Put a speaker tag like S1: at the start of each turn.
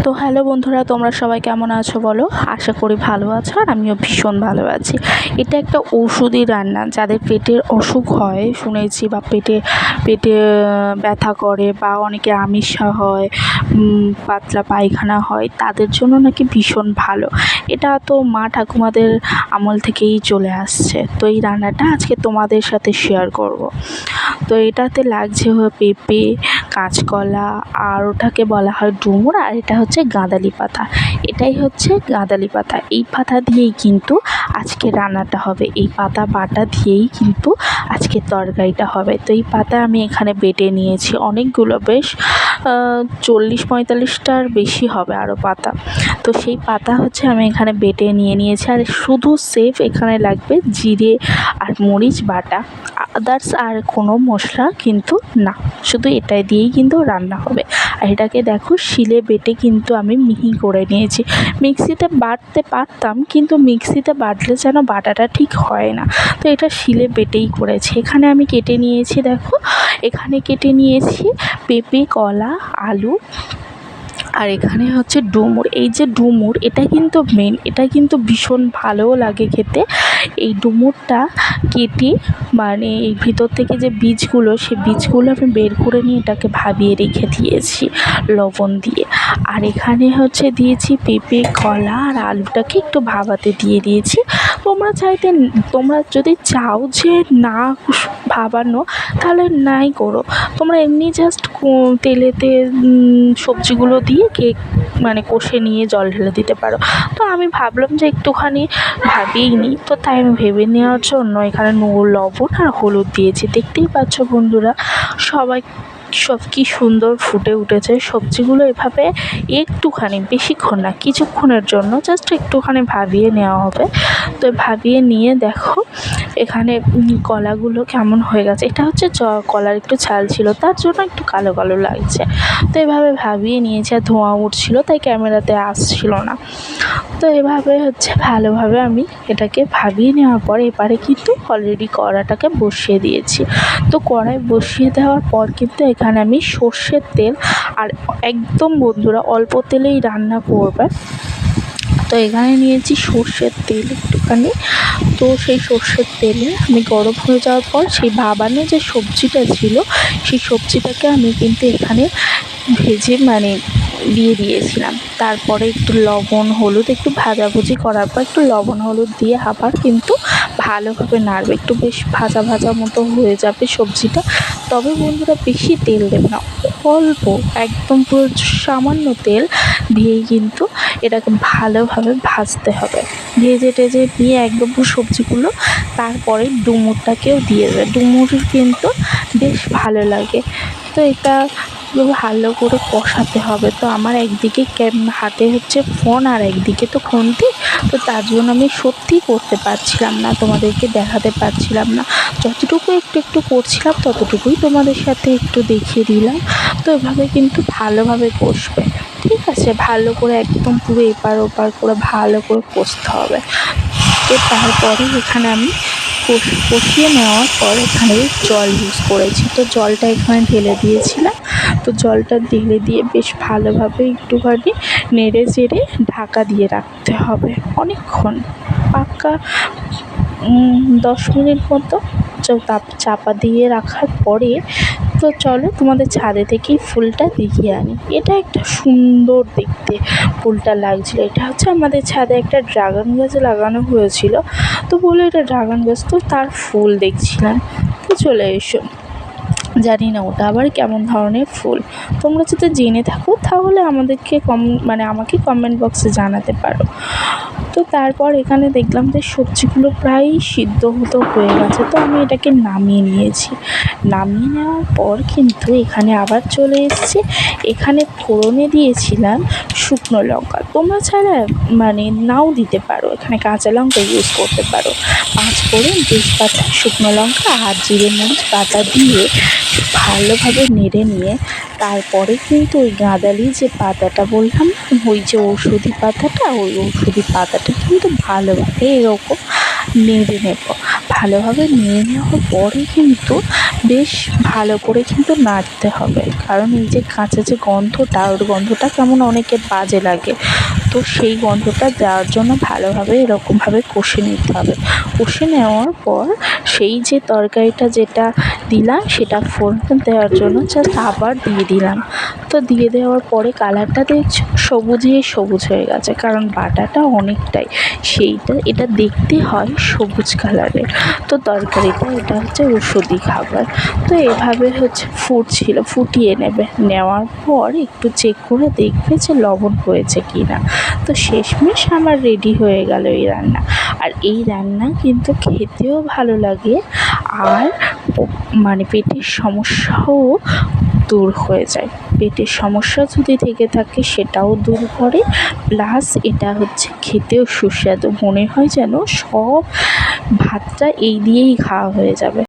S1: তো হ্যালো বন্ধুরা, তোমরা সবাই কেমন আছো বলো? আশা করি ভালো আছো, আর আমিও ভীষণ ভালো আছি। এটা একটা ঔষধি রান্না। যাদের পেটের অসুখ হয় শুনেছি, বা পেটে পেটে ব্যথা করে, বা অনেকে আমিষা হয়, পাতলা পায়খানা হয়, তাদের জন্য নাকি ভীষণ ভালো। এটা তো মা ঠাকুমাদের আমল থেকেই চলে আসছে। তো এই রান্নাটা আজকে তোমাদের সাথে শেয়ার করব। তো এটাতে লাগছে পেঁপে, কাঁচকলা, আর ওটাকে বলা হয় ডুমুর, আর এটা হচ্ছে গাঁদালি পাতা। এটাই হচ্ছে গাঁদালি পাতা। এই পাতা দিয়েই কিন্তু আজকে রান্নাটা হবে। এই পাতা বাটা দিয়েই কিন্তু আজকে তরকারিটা হবে। তো এই পাতা আমি এখানে বেটে নিয়েছি অনেকগুলো, বেশ 40-45টার বেশি হবে আরও পাতা। তো সেই পাতা হচ্ছে আমি এখানে বেটে নিয়েছি। আর শুধু সেফ এখানে লাগবে জিরে আর মরিচ বাটা, আদার্স আর কোনো মশলা কিন্তু না, শুধু এটাই দিয়েই কিন্তু রান্না হবে। আর এটাকে দেখো শিলে বেটে কিন্তু আমি মিহি করে নিয়েছি। মিক্সিতে বাটতে পারতাম, কিন্তু মিক্সিতে বাটলে যেন বাটাটা ঠিক হয় না, তো এটা শিলে বেটেই করেছি। এখানে আমি কেটে নিয়েছি, দেখো এখানে কেটে নিয়েছি পেঁপে, কলা, আলু, আর এখানে হচ্ছে ডুমুর। এই যে ডুমুর, এটা কিন্তু মেন, এটা কিন্তু ভীষণ ভালোও লাগে খেতে। এই ডুমুরটা কেটে, মানে এই ভিতর থেকে যে বীজগুলো, সেই বীজগুলো আমি বের করে নিয়ে এটাকে ভাবিয়ে রেখে দিয়েছি লবণ দিয়ে। আর এখানে হচ্ছে দিয়েছি পেঁপে, কলা আর আলুটাকে একটু ভাবাতে দিয়ে দিয়েছি। তোমরা যদি চাও যে না ভাবানো, তাহলে নাই করো। তোমরা এমনি জাস্ট তেলেতে সবজিগুলো দিয়ে মানে কষে নিয়ে জল ঢেলে দিতে পারো। তো আমি ভাবলাম যে একটুখানি ভাবিয়েই নিই, তো তাই আমি ভেবে নেওয়ার জন্য এখানে লবণ আর হলুদ দিয়েছি। দেখতেই পাচ্ছ বন্ধুরা, সব কি সুন্দর ফুটে উঠেছে। সবজিগুলো এভাবে একটুখানি, বেশিক্ষণ না, কিছুক্ষণের জন্য জাস্ট একটুখানি ভাবিয়ে নেওয়া হবে। তো ভাবিয়ে নিয়ে দেখো এখানে কলাগুলো কেমন হয়ে গেছে। এটা হচ্ছে কলার একটু ছাল ছিল, তার জন্য একটু কালো কালো লাগছে। তো এভাবে ভাবিয়ে নিয়েছি, আর ধোঁয়া উঠছিল, তাই ক্যামেরাতে আসছিল না। তো এভাবে হচ্ছে ভালোভাবে আমি এটাকে ভাবিয়ে নেওয়ার পর এবারে কিন্তু অলরেডি কড়াটাকে বসিয়ে দিয়েছি। তো কড়াই বসিয়ে দেওয়ার পর কিন্তু এখানে আমি সর্ষের তেল, আর একদম বন্ধুরা অল্প তেলেই রান্না করবে। তো এখানে নিয়েছি সর্ষের তেল একটুখানি। তো সেই সর্ষের তেলে আমি গরম হয়ে যাওয়ার পর সেই ভাবানো যে সবজিটা ছিল, সেই সবজিটাকে আমি কিন্তু এখানে ভেজে দিয়ে দিয়েছিলাম। তারপরে একটু লবণ হলুদ, একটু ভাজাভুজি করার পর একটু লবণ হলুদ দিয়ে আবার কিন্তু ভালোভাবে নাড়বে। একটু বেশ ভাজা ভাজা মতো হয়ে যাবে সবজিটা। তবে বন্ধুরা বেশি তেল দেবে না, অল্প, একদম পুরো সামান্য তেল দিয়েই কিন্তু এটাকে ভালোভাবে ভাজতে হবে। ভেজে টেজে নিয়ে একদম সবজিগুলো, তারপরে ডুমুরটাকেও দিয়ে দেবে। ডুমুর কিন্তু বেশ ভালো লাগে। তো এটা ভালো করে কষাতে হবে। তো আমার একদিকে হাতে হচ্ছে ফোন, আর একদিকে তো খুন্তি, তো তার জন্য আমি সত্যিই করতে পারছিলাম না, তোমাদেরকে দেখাতে পারছিলাম না। যতটুকু একটু একটু করছিলাম ততটুকুই তোমাদের সাথে একটু দেখিয়ে দিলাম। তো এভাবে কিন্তু ভালোভাবে কষবে, ঠিক আছে? ভালো করে একদম পুরো এপার ওপার করে ভালো করে কষতে হবে। তো তারপরে এখানে আমি কষিয়ে নেওয়ার পর এখানে জল ইউজ করেছি। তো জলটা এখানে ঢেলে দিয়েছিলাম। তো জলটা ঢেলে দিয়ে বেশ ভালোভাবে একটুখানি নেড়ে চেড়ে ঢাকা দিয়ে রাখতে হবে অনেকক্ষণ, পাক্কা 10 মিনিট মতো চাপা দিয়ে রাখার পরে, তো চলো তোমাদের ছাদে থেকেই ফুলটা দেখিয়ে আনি। এটা একটা সুন্দর দেখতে ফুলটা লাগছিল। এটা হচ্ছে আমাদের ছাদে একটা ড্রাগন গাছ লাগানো হয়েছিল। তো বলো এটা ড্রাগন গাছ, তো তার ফুল দেখছিলাম। তো চলে এসো, জানি না ওটা আবার কেমন ধরনের ফুল। তোমরা যদি জেনে থাকো তাহলে আমাদেরকে আমাকে কমেন্ট বক্সে জানাতে পারো। তো তারপর এখানে দেখলাম যে সবজিগুলো প্রায় সিদ্ধ হয়ে গেছে। তো আমি এটাকে নামিয়ে নিয়েছি। নামিয়ে নেওয়ার পর কিন্তু এখানে আবার চলে এসেছি। এখানে ফোড়নে দিয়েছিলাম শুকনো লঙ্কা। তোমরা ছাড়া নাও দিতে পারো, এখানে কাঁচা লঙ্কা ইউজ করতে পারো। 5 ফোড়ন, তেজপাতা, শুকনো লঙ্কা আর জিরে মরিচ বাটা দিয়ে ভালোভাবে নেড়ে নিয়ে তারপরে কিন্তু ওই গাঁদালি যে পাতাটা বললাম, ওই যে ঔষধি পাতাটা, ওই ঔষধি পাতাটা কিন্তু ভালোভাবে এরকম নেড়ে নেব। ভালোভাবে নিয়ে নেওয়ার পরে কিন্তু বেশ ভালো করে কিন্তু নাড়তে হবে, কারণ এই যে কাঁচা যে গন্ধটা, ওর গন্ধটা কেমন অনেকের বাজে লাগে, তো সেই গন্ধটা যাওয়ার জন্য ভালোভাবে এরকমভাবে কষে নিতে হবে। কষে নেওয়ার পর সেই যে তরকারিটা যেটা দিলাম সেটা ফোড়ন দেওয়ার জন্য জাস্ট আবার দিয়ে দিলাম। তো দিয়ে দেওয়ার পরে কালারটা দেখছো সবুজে সবুজ হয়ে গেছে, কারণ বাটাটা অনেকটাই এটা দেখতে হয় সবুজ কালারের। তো তরকারিটা এটা হচ্ছে ঔষধি খাবার। তো এভাবে হচ্ছে ফুটিয়ে নেওয়ার পর একটু চেক করে দেখবে যে লবণ হয়েছে কি না। তো শেষমেশ আমার রেডি হয়ে গেল এই রান্না। আর এই রান্না কিন্তু খেতেও ভালো লাগে, আর মানে পেটের সমস্যাও দূর হয়ে যায়। পেটের সমস্যা যদি থেকে থাকে সেটাও দূর করে, প্লাস এটা হচ্ছে খেতেও সুস্বাদু, মনে হয় যেন সব ভাতটা এই দিয়েই খাওয়া হয়ে যাবে।